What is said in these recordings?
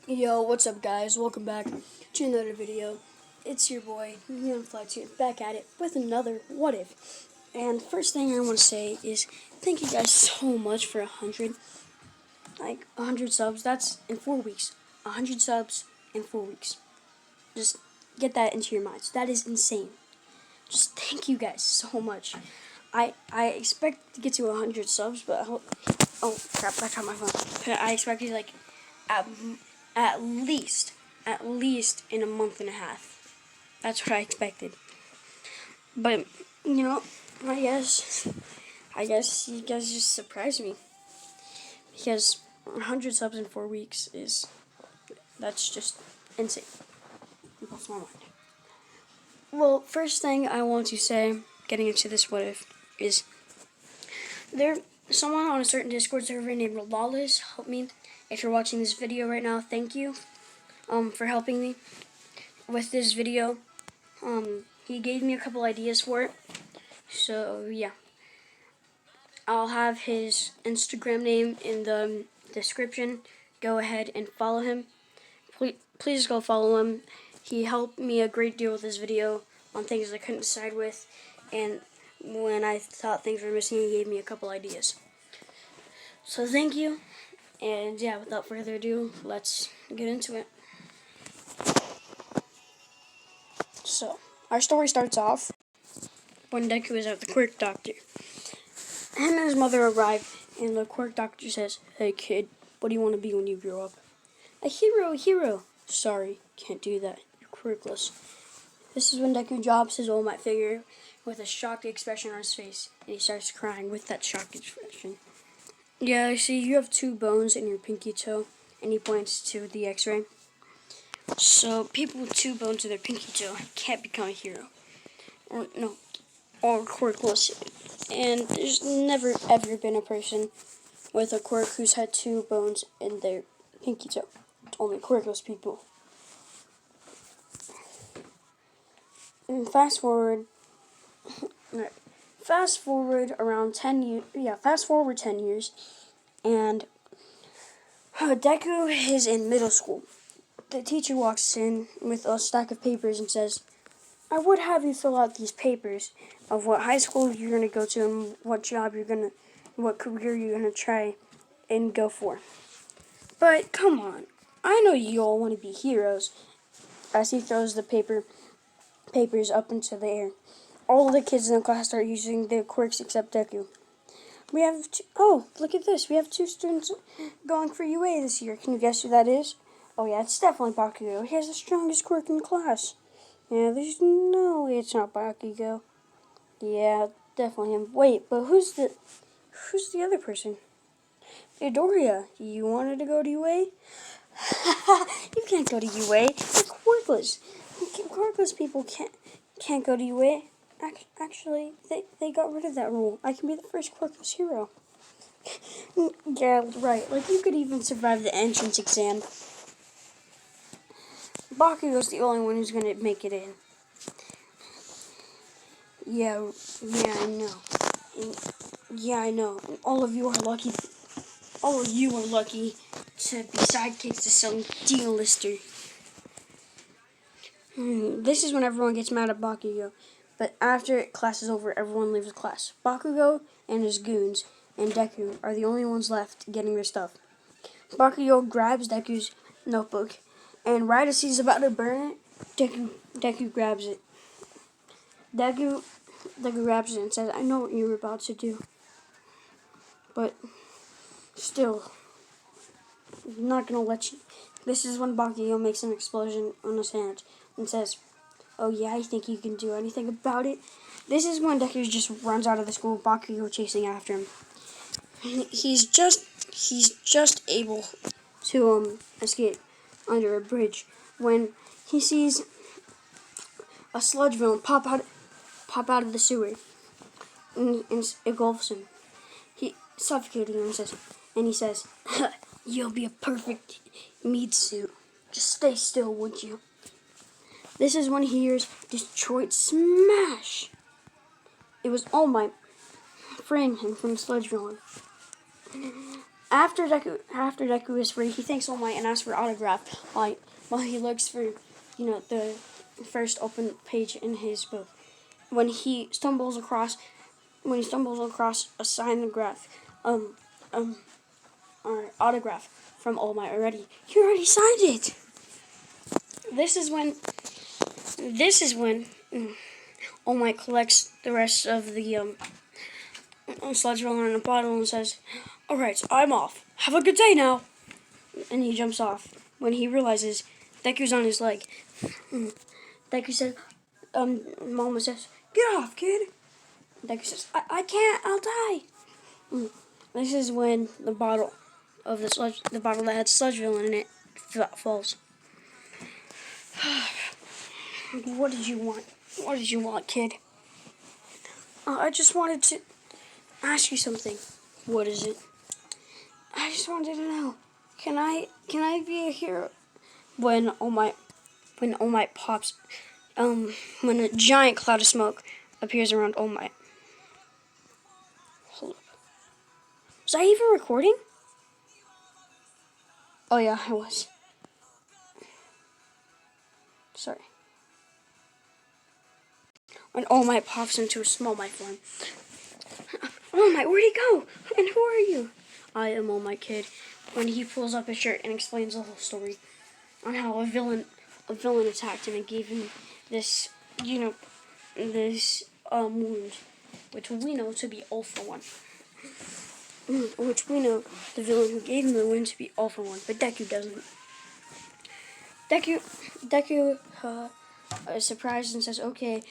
Yo, what's up guys? Welcome back to another video. It's your boy, Neon Flex here, back at it with another What If. And first thing I want to say is thank you guys so much for 100 subs. That's in 4 weeks. 100 subs in 4 weeks. Just get that into your minds. That is insane. Just thank you guys so much. I expect to get to 100 subs, but oh crap, I dropped my phone. I expected like at least in a month and a half. That's what I expected. But you know, I guess you guys just surprised me because 100 subs in 4 weeks that's just insane. It blows my mind. Well, first thing I want to say, getting into this what if, is someone on a certain Discord server named Lawless helped me. If you're watching this video right now, thank you for helping me with this video. He gave me a couple ideas for it. So yeah, I'll have his Instagram name in the description. Go ahead and follow him. Please go follow him. He helped me a great deal with this video on things I couldn't decide with, and when I thought things were missing, he gave me a couple ideas. So thank you, and yeah, without further ado, let's get into it. So, our story starts off when Deku is at the quirk doctor. Him and his mother arrive, and the quirk doctor says, "Hey kid, what do you want to be when you grow up?" "A hero. "Sorry, can't do that. You're quirkless." This is when Deku drops his All Might figure with a shocked expression on his face, and he starts crying with that shocked expression. "Yeah, I see you have 2 bones in your pinky toe," and he points to the x-ray. "So people with 2 bones in their pinky toe can't become a hero. Or quirkless. And there's never ever been a person with a quirk who's had 2 bones in their pinky toe. It's only quirkless people." And fast forward around 10 years. Yeah, fast forward 10 years, and Deku is in middle school. The teacher walks in with a stack of papers and says, "I would have you fill out these papers of what high school you're going to go to and what career you're going to try and go for. But come on, I know you all want to be heroes." As he throws the papers up into the air, all of the kids in the class start using their quirks except Deku. Look at this. We have 2 students going for UA this year. Can you guess who that is? Oh yeah, it's definitely Bakugou. He has the strongest quirk in the class. Yeah, there's no way it's not Bakugou. Yeah, definitely him. Wait, but who's the other person? Midoriya, you wanted to go to UA? You can't go to UA. You're quirkless. Quirkless people can't go to UA. Actually, they got rid of that rule. I can be the first quirkless hero. Yeah, right. Like, you could even survive the entrance exam. Bakugou's the only one who's gonna make it in. Yeah, I know. I know. And all of you are lucky. All of you are lucky to be sidekicks to some D-lister. This is when everyone gets mad at Bakugou. But after class is over, everyone leaves class. Bakugou and his goons and Deku are the only ones left getting their stuff. Bakugou grabs Deku's notebook, and right as he's about to burn it, Deku grabs it. Deku grabs it and says, "I know what you were about to do. But still, I'm not gonna let you." This is when Bakugou makes an explosion on his hand and says, "Oh yeah, I think you can do anything about it." This is when Deku just runs out of the school, Bakugou chasing after him. He's just able to escape under a bridge when he sees a sludge villain pop out of the sewer and engulfs him. He suffocating him and he says, "You'll be a perfect meat suit. Just stay still, would you?" This is when he hears Detroit smash. It was All Might freeing him from the sludge villain. After Deku is free, he thanks All Might and asks for autograph while he looks for, the first open page in his book. When he stumbles across a signed or autograph from All Might already. He already signed it. This is when All Might collects the rest of the sludge villain in a bottle and says, "Alright, I'm off. Have a good day now." And he jumps off when he realizes Deku's on his leg. Deku says, Mama says, "Get off, kid." Deku says, I can't, I'll die. This is when the bottle that had sludge villain in it falls. What did you want? What did you want, kid? I just wanted to ask you something. What is it? I just wanted to know. Can I be a hero? When All Might pops, when a giant cloud of smoke appears around All Might. Hold up. Was I even recording? Oh yeah, I was. Sorry. When All Might pops into a small Might form. All Might, where'd he go? And who are you? I am All Might, kid. When he pulls up his shirt and explains the whole story on how a villain attacked him and gave him this, wound, which we know to be All For One. Which we know the villain who gave him the wound to be All For One, but Deku doesn't. Deku is surprised and says, "Okay."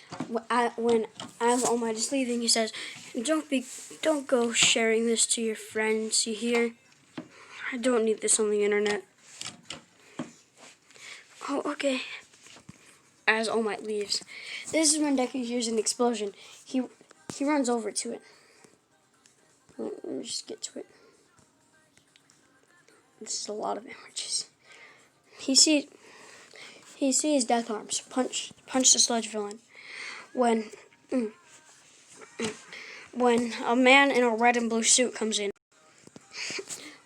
When as All Might is leaving, he says, "Don't go sharing this to your friends. You hear? I don't need this on the internet." Oh, okay. As All Might leaves, this is when Deku hears an explosion. He runs over to it. Let me just get to it. This is a lot of images. He sees Death Arms punch the sludge villain. When a man in a red and blue suit comes in.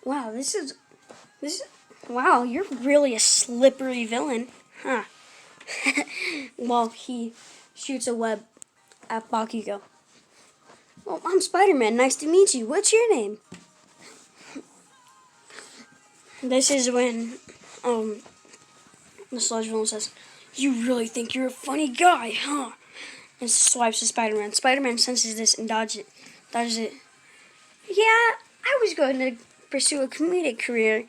Wow, wow, you're really a slippery villain, huh? While he shoots a web at Bakugou. "Well, I'm Spiderman. Nice to meet you. What's your name?" This is when the sludge villain says, "You really think you're a funny guy, huh?" And swipes at Spider-Man. Spider-Man senses this and dodges it. "Yeah, I was going to pursue a comedic career,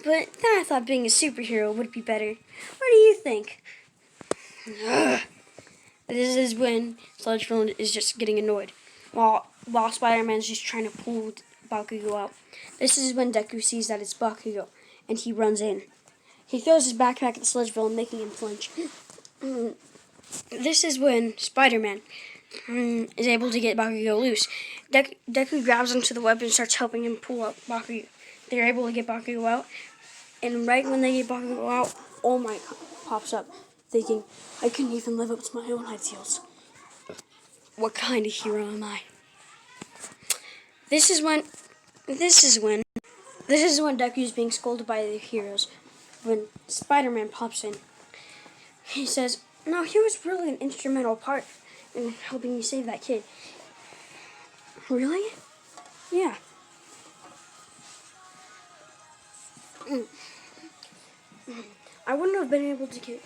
but then I thought being a superhero would be better. What do you think?" Ugh. This is when Sludge Villain is just getting annoyed, while Spider-Man's just trying to pull Bakugou out. This is when Deku sees that it's Bakugou, and he runs in. He throws his backpack at the Sludge Villain, making him flinch. This is when Spider-Man is able to get Bakugou loose. Deku grabs onto the web and starts helping him pull up Bakugou. They're able to get Bakugou out, and right when they get Bakugou out, All Might pops up, thinking, "I couldn't even live up to my own ideals. What kind of hero am I?" This is when Deku is being scolded by the heroes. When Spider-Man pops in, he says, "No, he was really an instrumental part in helping you save that kid." "Really?" "Yeah." "I wouldn't have been able to get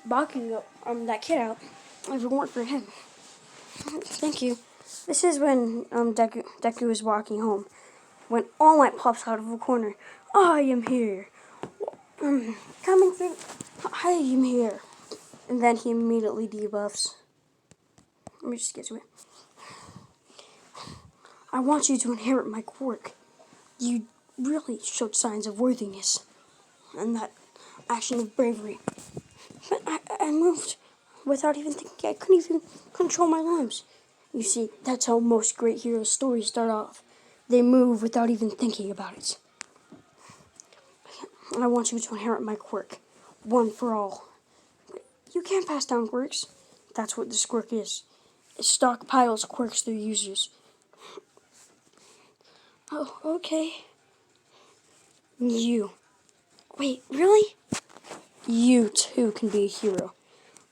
Bakugou, that kid out if it weren't for him." "Thank you." This is when Deku is walking home. When All Might pops out of a corner. "I am here. Coming through. I am here." And then he immediately debuffs. Let me just get to it. "I want you to inherit my quirk. You really showed signs of worthiness and that action of bravery. But I moved without even thinking. I couldn't even control my limbs. You see, that's how most great heroes' stories start off. They move without even thinking about it. I want you to inherit my quirk, one for all." "You can't pass down quirks." "That's what this quirk is. It stockpiles quirks through users." "Oh, okay." You. Wait, really? You too can be a hero.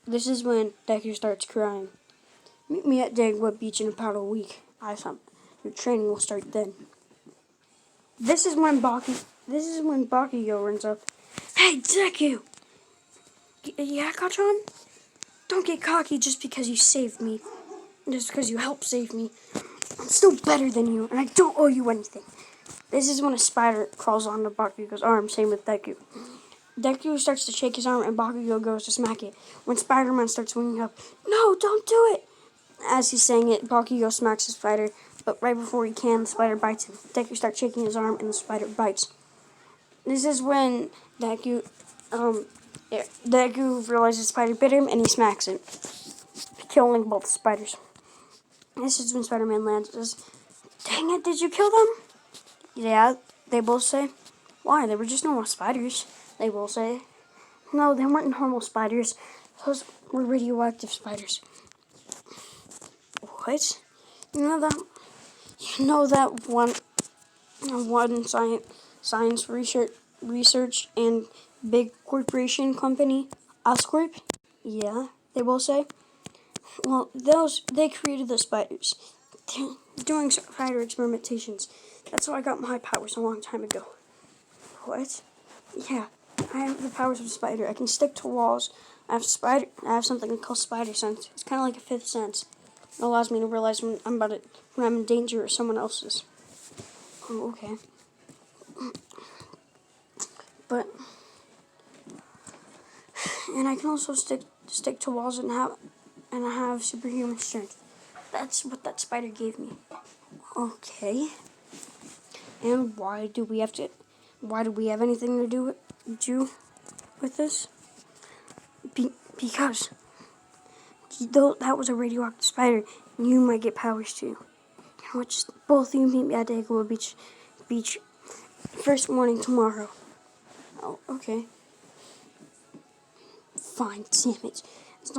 This is when Deku starts crying. Meet me at Dagwood Beach in about a week. Your training will start then. This is when Bakugo runs up. Hey, Deku! Yeah, Kachan? Don't get cocky just because you saved me. Just because you helped save me. I'm still better than you, and I don't owe you anything. This is when a spider crawls onto Bakugo's arm, same with Deku. Deku starts to shake his arm, and Bakugo goes to smack it. When Spider-Man starts swinging up, no, don't do it! As he's saying it, Bakugo smacks the spider, but right before he can, the spider bites him. Deku starts shaking his arm, and the spider bites. This is when Deku realizes the spider bit him, and he smacks it, killing both spiders. This is when Spider-Man lands and says, dang it, did you kill them? Yeah, they both say. Why? They were just normal spiders, they both say. No, they weren't normal spiders. Those were radioactive spiders. What? You know that one science research and big corporation company, Oscorp? Yeah, they both say. Well, they created the spiders. They're doing spider experimentations. That's how I got my powers a long time ago. What? Yeah, I have the powers of a spider. I can stick to walls. I have something called spider sense. It's kind of like a fifth sense. It allows me to realize when I'm in danger or someone else is. Oh, okay. But and I can also stick to walls and I have superhuman strength. That's what that spider gave me. Okay. And why do we have anything to do with this? Because though that was a radioactive spider, you might get powers too. Which both of you meet me at Deku Beach first morning tomorrow. Oh, okay. Fine, damn it. It's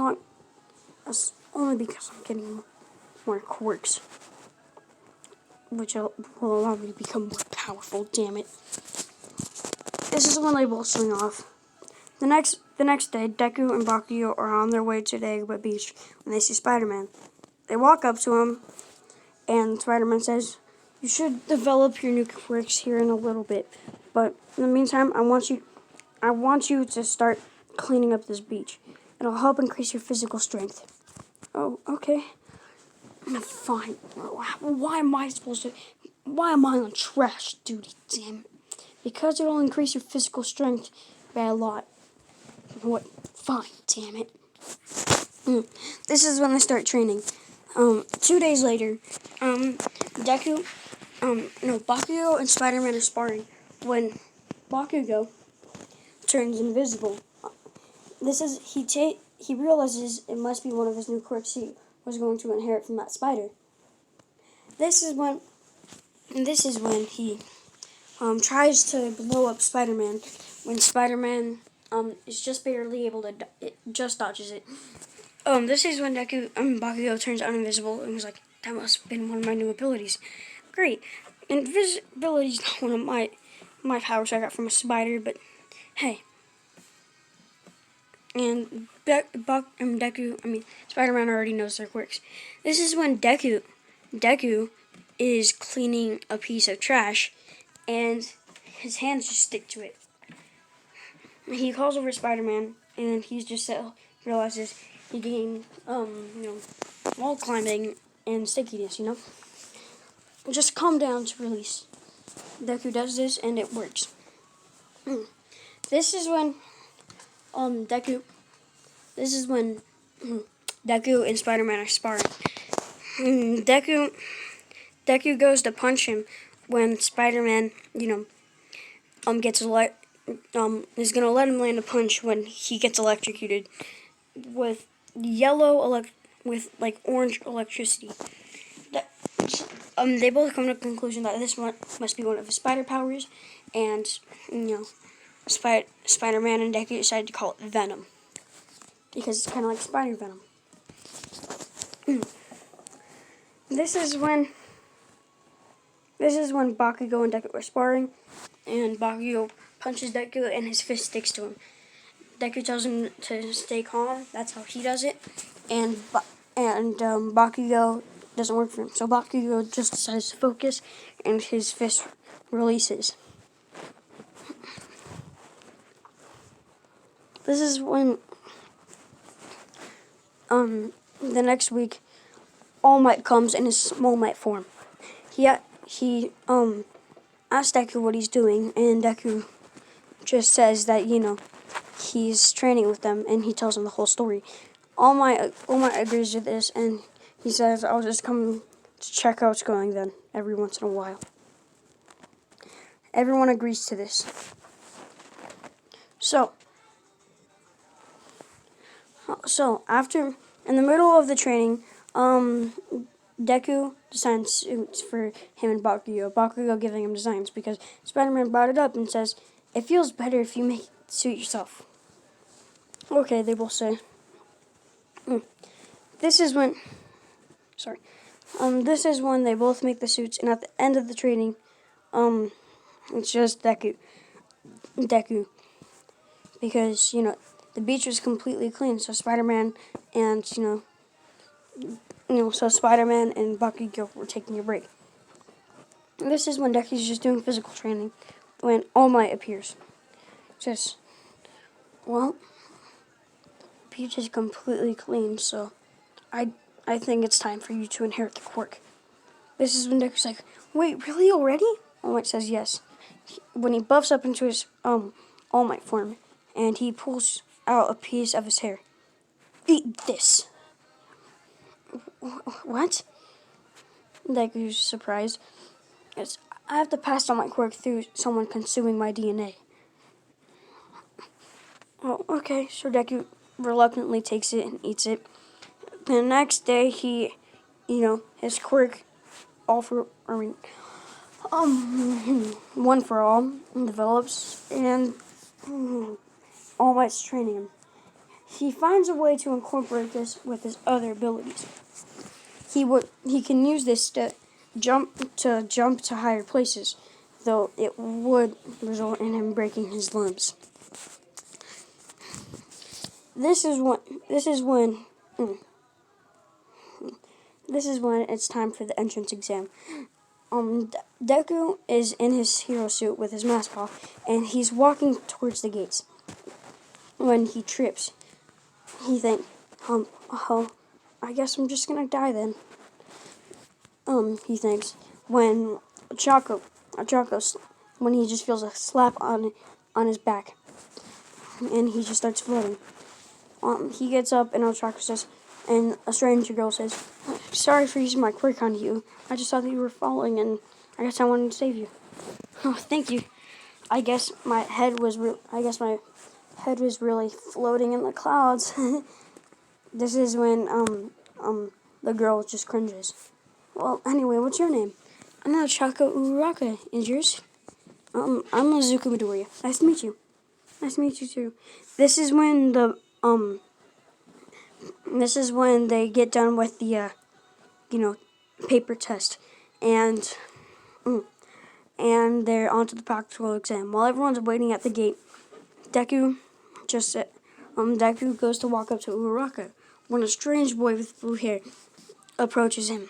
only because I'm getting more quirks. Which will allow me to become more powerful, damn it. This is when they both swing off. The next day, Deku and Bakugou are on their way to Dagwood Beach when they see Spider-Man. They walk up to him, and Spider-Man says, you should develop your new quirks here in a little bit. But in the meantime, I want you to start cleaning up this beach. It'll help increase your physical strength. Oh, okay. Fine. Why am I on trash duty, damn it? Because it'll increase your physical strength by a lot. What? Fine, damn it. This is when they start training. 2 days later, Bakugo and Spider-Man are sparring. When Bakugo turns invisible, he realizes it must be one of his new quirks he was going to inherit from that spider. This is when he tries to blow up Spider-Man. When Spider-Man is just barely able to, it just dodges it. This is when Bakugo turns invisible and was like, that must have been one of my new abilities. Great. Invisibility is not one of my powers I got from a spider, but hey. And Spider-Man already knows their quirks. This is when Deku is cleaning a piece of trash, and his hands just stick to it. He calls over Spider-Man, and he just realizes he gained, wall climbing and stickiness, Just calm down to release. Deku does this, and it works. This is when Deku and Spider-Man are sparring. Deku goes to punch him when Spider-Man, is gonna let him land a punch when he gets electrocuted with orange electricity. They both come to the conclusion that this one must be one of his spider powers, and Spider-Man and Deku decided to call it Venom because it's kind of like spider venom. This is when This is when Bakugo and Deku are sparring, and Bakugo punches Deku and his fist sticks to him. Deku tells him to stay calm. That's how he does it. And Bakugo doesn't work for him. So Bakugo just decides to focus, and his fist releases. This is when the next week, All Might comes in his Small Might form. He asks Deku what he's doing, and Deku just says that, he's training with them, and he tells him the whole story. All Might agrees with this, and he says, I'll just come to check how it's going then, every once in a while. Everyone agrees to this. So after, in the middle of the training, Deku designs suits for him and Bakugo. Bakugo giving him designs because Spiderman brought it up and says, it feels better if you make the suit yourself. Okay, they both say. This is when they both make the suits, and at the end of the training, it's just Deku. Because, the beach was completely clean, so Spider-Man and, Spider-Man and Bakugou were taking a break. This is when Deku's just doing physical training, when All Might appears. Says, well, the beach is completely clean, so I think it's time for you to inherit the quirk. This is when Deku's like, wait, really already? All Might says yes. When he buffs up into his All Might form, and he pulls out a piece of his hair. Eat this. What? Deku's surprised. It's, I have to pass on my quirk through someone consuming my DNA. Oh, okay. So Deku reluctantly takes it and eats it. The next day, his quirk, one for all, develops, and All Might's training him. He finds a way to incorporate this with his other abilities. He can use this to jump to higher places, though it would result in him breaking his limbs. This is when it's time for the entrance exam. Deku is in his hero suit with his mask off, and he's walking towards the gates. When he trips, he thinks, oh, I guess I'm just gonna die then. He thinks, when when he just feels a slap on his back, and he just starts floating. He gets up, and Ochako says, and a stranger girl says, sorry for using my quirk on you. I just thought that you were falling, and I guess I wanted to save you. Oh, thank you. I guess my head was really floating in the clouds. This is when the girl just cringes. Well, anyway, what's your name? I'm Ochako Uraraka. Is yours? I'm Mizuku Midoriya. Nice to meet you. Nice to meet you too. This is when they get done with the paper test, and they're onto the practical exam. While everyone's waiting at the gate, Deku goes to walk up to Uraraka when a strange boy with blue hair approaches him.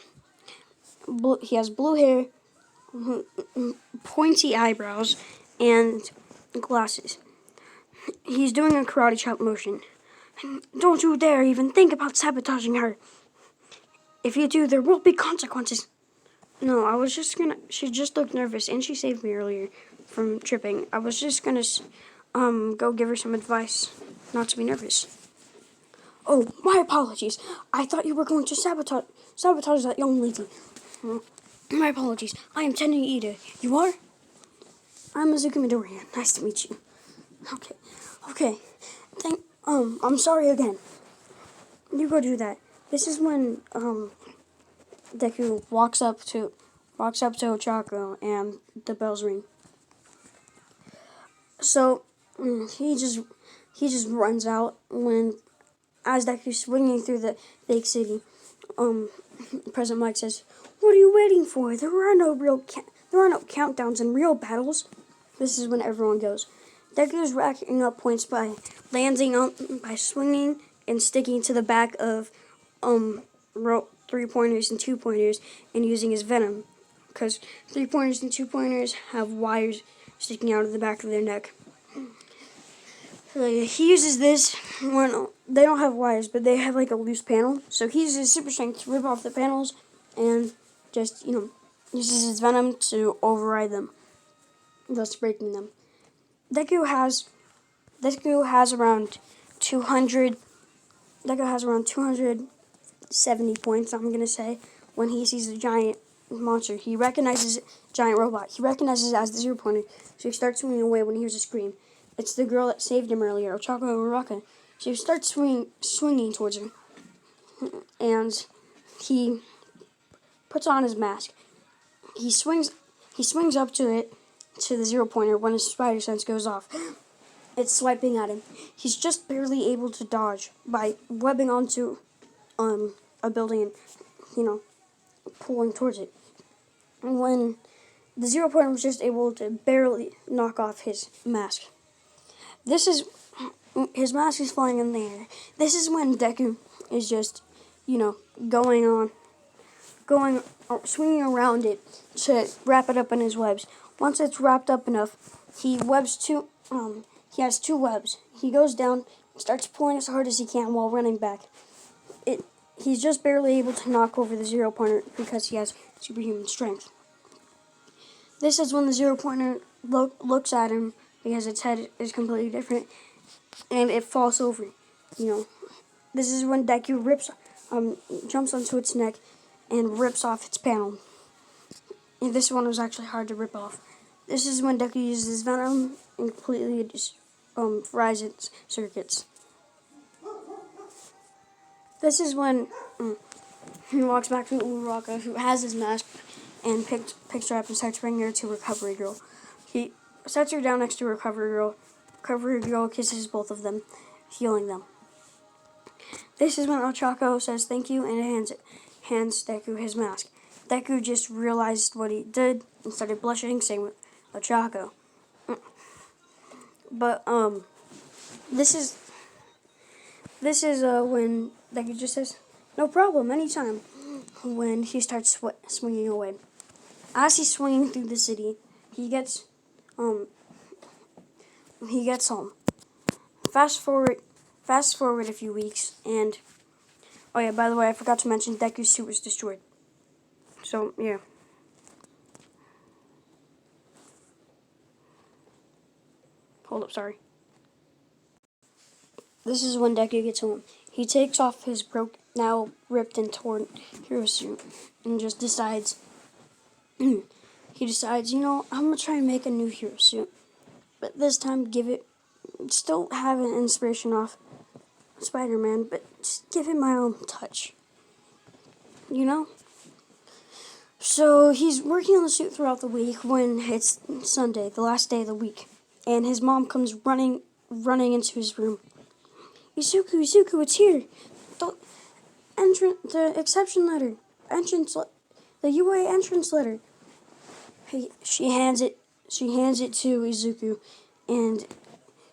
He has blue hair, pointy eyebrows, and glasses. He's doing a karate chop motion. Don't you dare even think about sabotaging her. If you do, there will be consequences. No, she just looked nervous, and she saved me earlier from tripping. I was just gonna go give her some advice not to be nervous. Oh, my apologies. I thought you were going to sabotage that young lady. My apologies. I am Tenya Ida. You are? I'm Mizuku Midoriya. Nice to meet you. Okay. I'm sorry again. You go do that. This is when Deku walks up to Ochako, and the bells ring. So he just runs out when, as Deku's swinging through the big city, President Mike says, "What are you waiting for? There There are no countdowns in real battles. This is when everyone goes. Deku is racking up points by by swinging and sticking to the back of 3-pointers and 2-pointers and using his venom. Because 3-pointers and 2-pointers have wires sticking out of the back of their neck. So he uses this when they don't have wires, but they have like a loose panel. So he uses super strength to rip off the panels and just, uses his venom to override them, thus breaking them. Deku has around 200. Deku has around 270 points. I'm gonna say when he sees a giant monster, he recognizes giant robot. He recognizes it as the 0-pointer, so he starts swinging away when he hears a scream. It's the girl that saved him earlier, Ochako Uraka. So he starts swinging towards her, and he puts on his mask. He swings up to the 0-pointer when his spider sense goes off. It's swiping at him. He's just barely able to dodge by webbing onto a building and, pulling towards it. And when the 0-pointer was just able to barely knock off his mask. His mask is flying in the air. This is when Deku is just, swinging around it to wrap it up in his webs. Once it's wrapped up enough, he has 2 webs. He goes down, starts pulling as hard as he can while running back. He's just barely able to knock over the 0-pointer because he has superhuman strength. This is when the 0-pointer looks at him because its head is completely different, and it falls over. This is when Deku jumps onto its neck and rips off its panel. And this one was actually hard to rip off. This is when Deku uses his venom and completely fries its circuits. This is when he walks back to Uraraka, who has his mask, and picks her up and starts bringing her to Recovery Girl. He sets her down next to Recovery Girl. Recovery Girl kisses both of them, healing them. This is when Ochako says thank you and hands Deku his mask. Deku just realized what he did and started blushing, same with Ochako. But this is when Deku just says no problem, anytime. When he starts swinging away. As he's swinging through the city, he gets home. Fast forward a few weeks, and oh yeah, by the way, I forgot to mention Deku's suit was destroyed. So yeah. Hold up, sorry. This is when Deku gets home. He takes off his now ripped and torn hero suit and just decides, I'm going to try and make a new hero suit. But this time still have an inspiration off Spiderman, but just give it my own touch. So he's working on the suit throughout the week when it's Sunday, the last day of the week. And his mom comes running into his room. Izuku, it's here. The exception letter. The UA entrance letter. She hands it to Izuku, and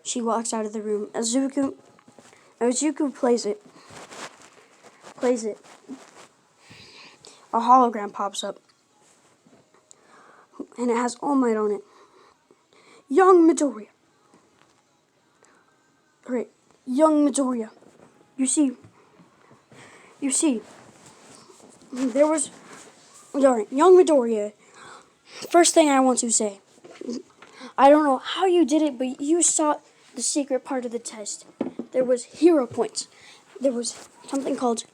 she walks out of the room. Izuku plays it. A hologram pops up, and it has All Might on it. Young Midoriya. Right. Young Midoriya. You see, there was, young Midoriya. First thing I want to say, I don't know how you did it, but you saw the secret part of the test. There was hero points. There was something called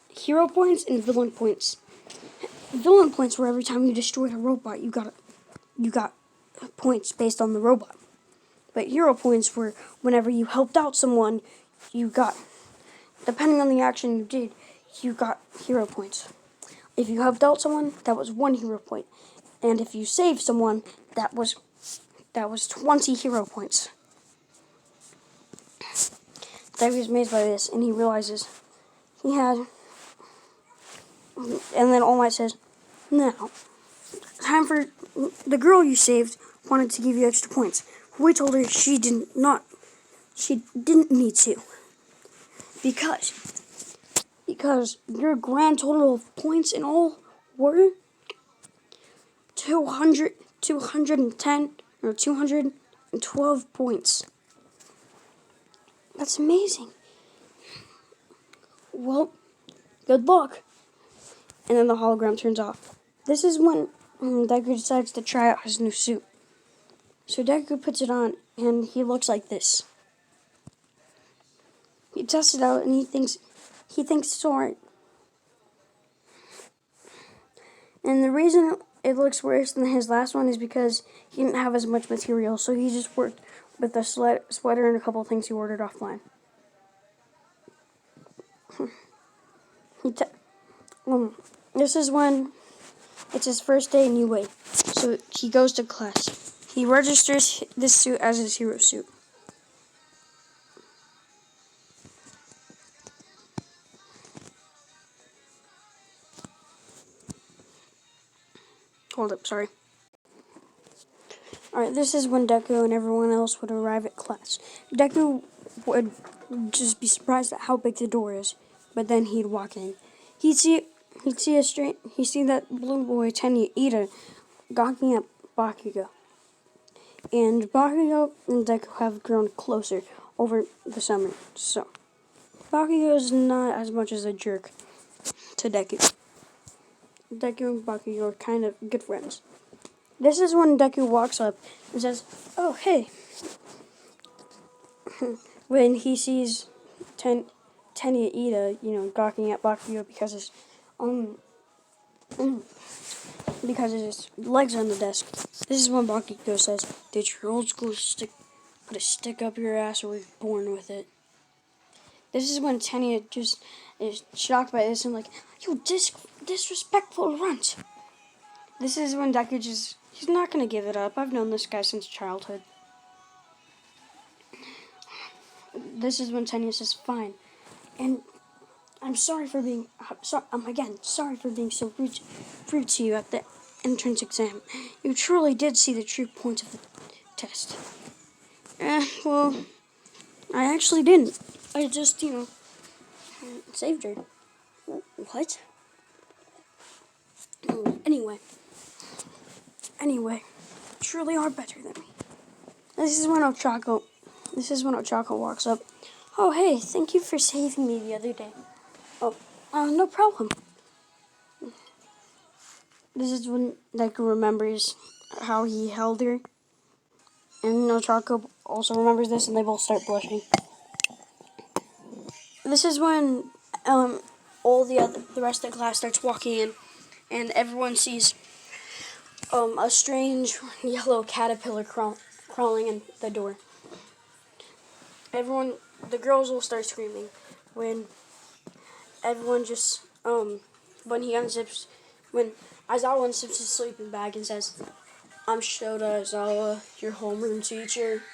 hero points and villain points. Villain points were every time you destroyed a robot, you got points based on the robot. But hero points were whenever you helped out someone, you got, depending on the action you did, you got hero points. If you helped out someone, that was 1 hero point. And if you saved someone, that was 20 hero points. That he was amazed by this, and he realizes he had, and then All Might says, now, time for the girl you saved wanted to give you extra points. We told her she didn't need to because your grand total of points in all were 210 or 212 points. That's amazing. Well, good luck. And then the hologram turns off. This is when Deku decides to try out his new suit. So Deku puts it on, and he looks like this. He tests it out, and he thinks it's alright. And the reason it looks worse than his last one is because he didn't have as much material, so he just worked with a sweater and a couple of things he ordered offline. This is when it's his first day in UA, so he goes to class. He registers this suit as his hero suit. Hold up, sorry. Alright, this is when Deku and everyone else would arrive at class. Deku would just be surprised at how big the door is, but then he'd walk in. He'd see that blue boy Tenya Ida gawking at Bakugou. And Bakugou and Deku have grown closer over the summer. So Bakugou is not as much as a jerk to Deku. Deku and Bakugou are kind of good friends. This is when Deku walks up and says, "Oh, hey." When he sees Tenya Ida, gawking at Bakugou because his legs are on the desk. This is when Bakugou says, "Did your old school put a stick up your ass, or were you born with it?" This is when Tenya just is shocked by this and like, "You disrespectful runt." This is when Deku he's not gonna give it up. I've known this guy since childhood. This is when Tenya says, "Fine," and I'm sorry for being sorry for being so rude to you at the entrance exam. You truly did see the true points of the test. Well, I actually didn't. I just, saved her. What? Anyway, truly are better than me. This is when Ochako walks up. "Oh, hey, thank you for saving me the other day." "Oh, no problem." This is when Deku remembers how he held her. And Ochako also remembers this, and they both start blushing. This is when all the rest of the class starts walking in, and everyone sees a strange yellow caterpillar crawling in the door. The girls will start screaming when everyone when Aizawa unzips his sleeping bag and says, "I'm Shota Aizawa, your homeroom teacher."